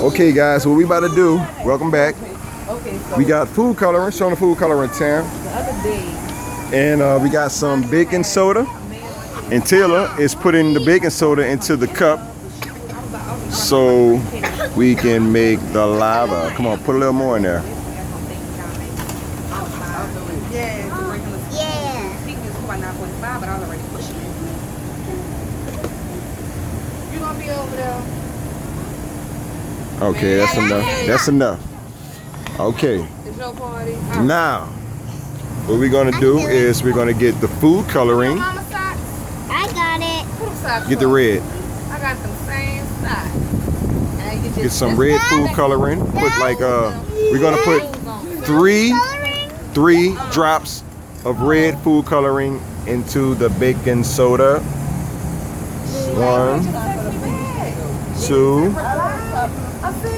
Okay, guys, what we about to do? Welcome back. We got food coloring, showing the food coloring Tam. And we got some baking soda. And Taylor is putting the baking soda into the cup so we can make the lava. Come on, put a little more in there. Okay, that's enough. That's enough. Okay. Now, what we're gonna do is we're gonna get the food coloring. I got it. Get the red. I got the same side. Get some red food coloring. Put like we're gonna put three drops of red food coloring into the baking soda. 1, 2,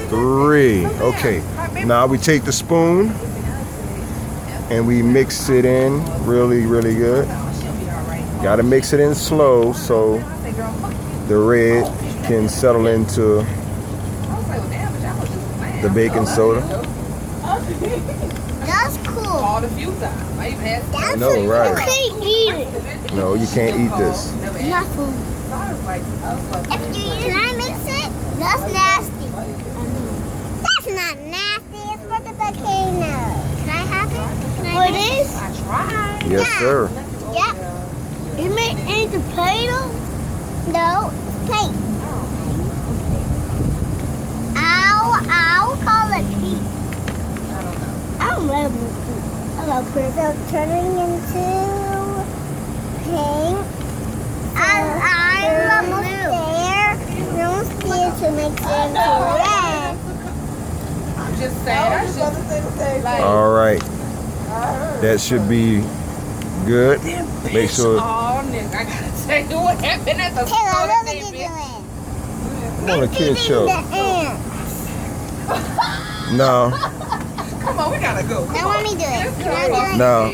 3. Okay. Now we take the spoon and we mix it in really good. Gotta mix it in slow so the red can settle into the baking soda. That's cool. I know, right? You can't eat it. No, you can't eat this. Not food. Can I mix it? That's nasty. That's not nasty. It's for the volcano. Can I have it? It is? Yes, sir. Yep. You make any potato? No, it's cake. I'll call it pink. I love it. I love it. So turning into pink. I'm almost there. We're almost there to make it into red. I'm just saying. All right. That should be good. Make sure. Oh, nigga, I gotta tell you what happened at the Taylor, store. what are you doing? I'm on a kid show. The ants. No. Come on, we gotta go. Now let me do it. Can I do it? No.